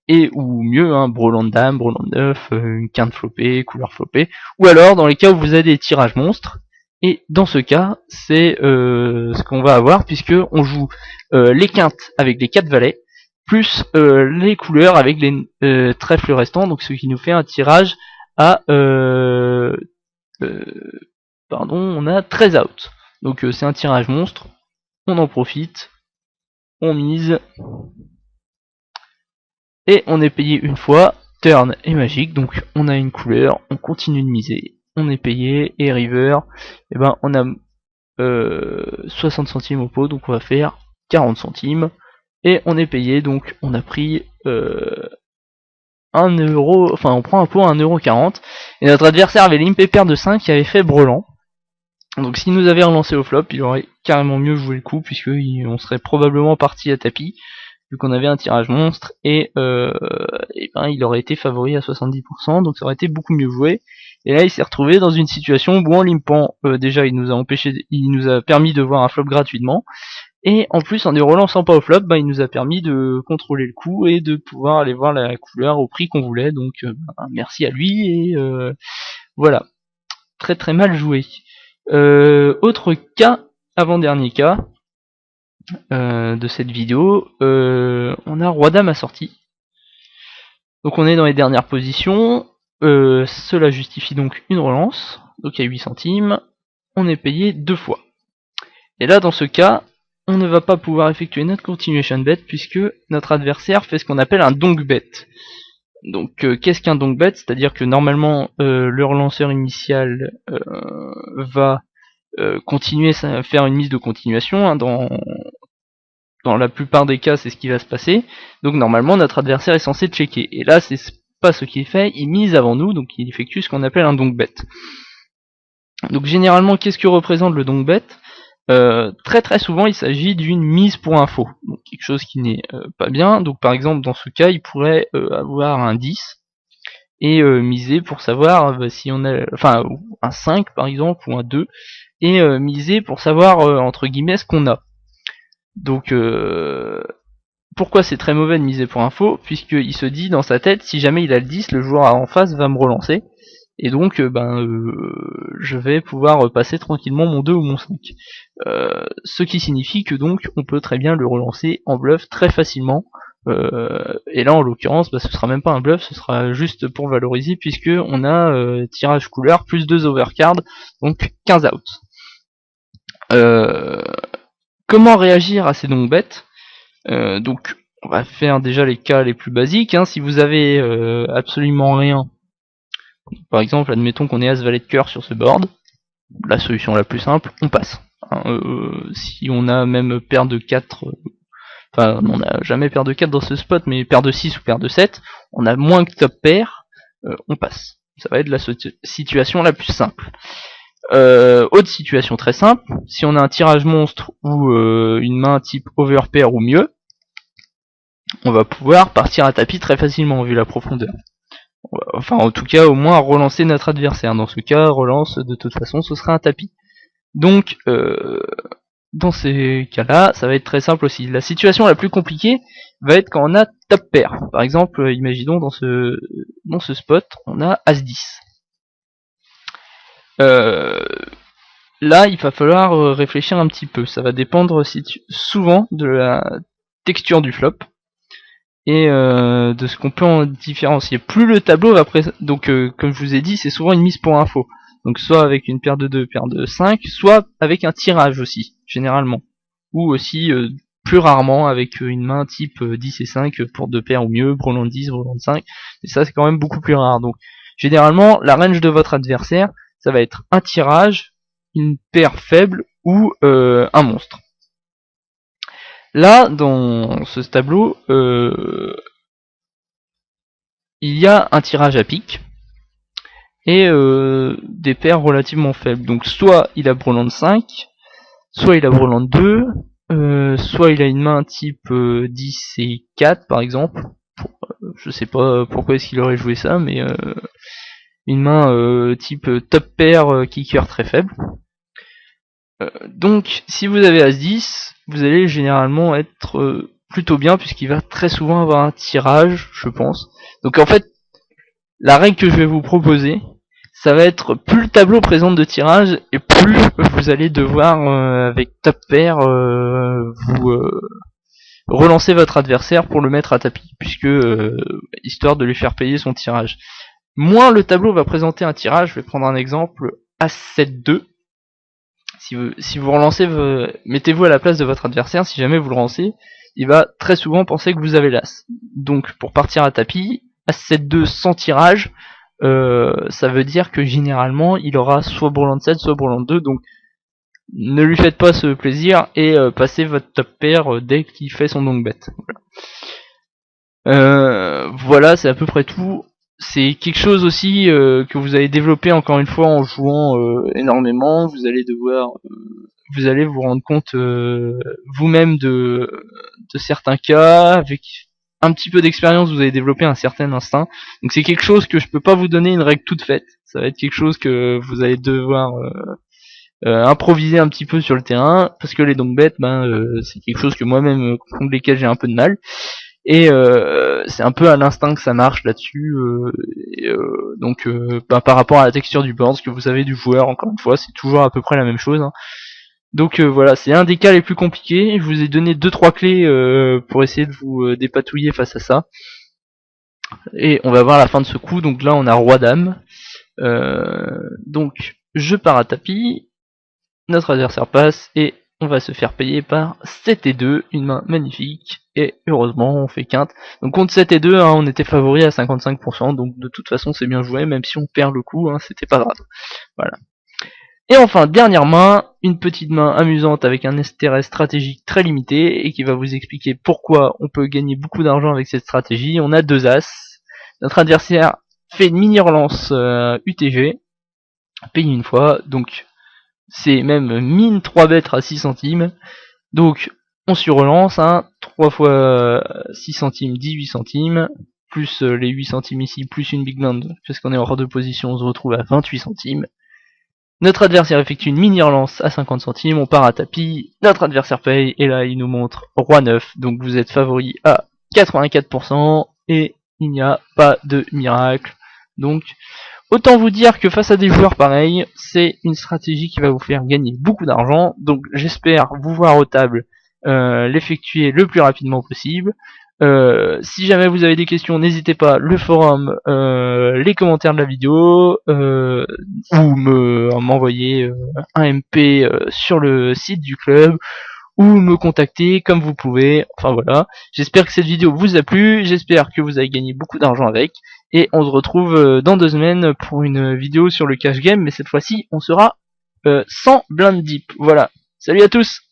et ou mieux, hein, brelan de dame, brelan de 9, une quinte floppée, couleur floppée, ou alors dans les cas où vous avez des tirages monstres, et dans ce cas, c'est ce qu'on va avoir, puisque on joue les quintes avec les 4 valets, plus les couleurs avec les trèfles restants, donc ce qui nous fait un tirage à pardon, on a 13 out. Donc c'est un tirage monstre, on en profite, on mise, et on est payé une fois, turn est magique, donc on a une couleur, on continue de miser, on est payé, et river, et ben on a 60 centimes au pot, donc on va faire 40 centimes, et on est payé, donc on a pris 1€, enfin on prend un pot à 1,40€, et notre adversaire avait limpé paire de 5 qui avait fait brelan. Donc s'il nous avait relancé au flop, il aurait carrément mieux joué le coup, puisque on serait probablement parti à tapis, vu qu'on avait un tirage monstre, et ben il aurait été favori à 70%, donc ça aurait été beaucoup mieux joué. Et là il s'est retrouvé dans une situation où en limpant, déjà il nous a permis de voir un flop gratuitement, et en plus en ne relançant pas au flop, bah, il nous a permis de contrôler le coup et de pouvoir aller voir la couleur au prix qu'on voulait, donc merci à lui, et voilà, très très mal joué. Autre cas, avant-dernier cas de cette vidéo, on a Roi Dame assorti. Donc on est dans les dernières positions, cela justifie donc une relance, donc à 8 centimes, on est payé 2 fois. Et là dans ce cas, on ne va pas pouvoir effectuer notre continuation bet puisque notre adversaire fait ce qu'on appelle un donk bet. Donc qu'est-ce qu'un donk bet? C'est-à-dire que normalement le relanceur initial va continuer à faire une mise de continuation, hein, dans la plupart des cas c'est ce qui va se passer, donc normalement notre adversaire est censé checker, et là c'est pas ce qu'il fait, il mise avant nous, donc il effectue ce qu'on appelle un donk bet. Donc généralement qu'est-ce que représente le donk bet? Très très souvent il s'agit d'une mise pour info, donc quelque chose qui n'est pas bien. Donc par exemple dans ce cas il pourrait avoir un 10 et miser pour savoir si on a, enfin un 5 par exemple ou un 2, et miser pour savoir entre guillemets ce qu'on a. Donc pourquoi c'est très mauvais de miser pour info? Puisqu'il se dit dans sa tête, si jamais il a le 10, le joueur en face va me relancer, et donc je vais pouvoir passer tranquillement mon 2 ou mon 5. Ce qui signifie que donc on peut très bien le relancer en bluff très facilement, et là en l'occurrence ce sera même pas un bluff, ce sera juste pour valoriser, puisque on a tirage couleur plus 2 overcards, donc 15 out. Comment réagir à ces donc bêtes? Donc on va faire déjà les cas les plus basiques, hein. Si vous avez absolument rien, par exemple admettons qu'on ait as valet de cœur sur ce board, la solution la plus simple, on passe, hein. Si on a même paire de 4, enfin on n'a jamais paire de 4 dans ce spot, mais paire de 6 ou paire de 7, on a moins que top pair, on passe. Ça va être la situation la plus simple. Autre situation très simple, si on a un tirage monstre ou une main type overpair ou mieux, on va pouvoir partir à tapis très facilement vu la profondeur. Enfin en tout cas au moins relancer notre adversaire. Dans ce cas, relance de toute façon ce sera un tapis. Donc dans ces cas-là, ça va être très simple aussi. La situation la plus compliquée va être quand on a top pair. Par exemple, imaginons dans ce spot, on a as-10. Là, il va falloir réfléchir un petit peu. Ça va dépendre souvent de la texture du flop et de ce qu'on peut en différencier. Plus le tableau va donc comme je vous ai dit, c'est souvent une mise pour info. Donc soit avec une paire de 2, paire de 5, soit avec un tirage aussi, généralement. Ou aussi plus rarement avec une main type 10 et 5 pour 2 paires ou mieux, brelan de 10, brelan de 5. Et ça c'est quand même beaucoup plus rare. Donc généralement la range de votre adversaire, ça va être un tirage, une paire faible ou un monstre. Là, dans ce tableau, il y a un tirage à pique et des paires relativement faibles. Donc soit il a brelan de 5, soit il a brelan de 2, soit il a une main type 10 et 4 par exemple. Je sais pas pourquoi est-ce qu'il aurait joué ça, mais une main type top pair kicker très faible. Donc si vous avez As-10, vous allez généralement être plutôt bien, puisqu'il va très souvent avoir un tirage, je pense. Donc en fait, la règle que je vais vous proposer, ça va être plus le tableau présente de tirage, et plus vous allez devoir, avec top pair, vous relancer votre adversaire pour le mettre à tapis, puisque histoire de lui faire payer son tirage. Moins le tableau va présenter un tirage, je vais prendre un exemple, As-7-2. Si vous relancez, mettez-vous à la place de votre adversaire, si jamais vous le relancez, il va très souvent penser que vous avez l'As. Donc pour partir à tapis, As-7-2 sans tirage, ça veut dire que généralement il aura soit brelan de 7, soit brelan de 2, donc ne lui faites pas ce plaisir et passez votre top pair dès qu'il fait son donk bet. Voilà. Voilà, c'est à peu près tout. C'est quelque chose aussi que vous allez développer encore une fois en jouant énormément. Vous allez vous rendre compte vous-même de certains cas. Avec un petit peu d'expérience, vous allez développer un certain instinct. Donc c'est quelque chose que je peux pas vous donner une règle toute faite. Ça va être quelque chose que vous allez devoir improviser un petit peu sur le terrain, parce que les donc bêtes, c'est quelque chose que moi-même contre lesquels j'ai un peu de mal. Et c'est un peu à l'instinct que ça marche là-dessus. Par rapport à la texture du board, ce que vous avez du joueur, encore une fois, c'est toujours à peu près la même chose. Hein. Donc voilà, c'est un des cas les plus compliqués. Je vous ai donné 2-3 clés pour essayer de vous dépatouiller face à ça. Et on va voir la fin de ce coup. Donc là, on a roi dame. Donc je pars à tapis. Notre adversaire passe et on va se faire payer par 7 et 2, une main magnifique, et heureusement on fait quinte. Donc contre 7 et 2, hein, on était favori à 55%, donc de toute façon c'est bien joué, même si on perd le coup, hein, c'était pas grave. Voilà. Et enfin, dernière main, une petite main amusante avec un intérêt stratégique très limité, et qui va vous expliquer pourquoi on peut gagner beaucoup d'argent avec cette stratégie. On a 2 as, notre adversaire fait une mini relance UTG, paye une fois, donc c'est même mine 3 bêtes à 6 centimes. Donc on se relance, hein, 3 fois 6 centimes, 18 centimes, plus les 8 centimes ici, plus une big blind, parce qu'on est hors de position, on se retrouve à 28 centimes. Notre adversaire effectue une mini relance à 50 centimes, on part à tapis, notre adversaire paye, et là il nous montre roi 9, donc vous êtes favori à 84%, et il n'y a pas de miracle. Donc autant vous dire que face à des joueurs pareils, c'est une stratégie qui va vous faire gagner beaucoup d'argent. Donc j'espère vous voir aux tables l'effectuer le plus rapidement possible. Si jamais vous avez des questions, n'hésitez pas, le forum, les commentaires de la vidéo, ou m'envoyer un MP sur le site du club, ou me contacter comme vous pouvez. Enfin voilà, j'espère que cette vidéo vous a plu, j'espère que vous avez gagné beaucoup d'argent avec, et on se retrouve dans 2 semaines pour une vidéo sur le cash game, mais cette fois-ci on sera sans blind deep. Voilà, salut à tous.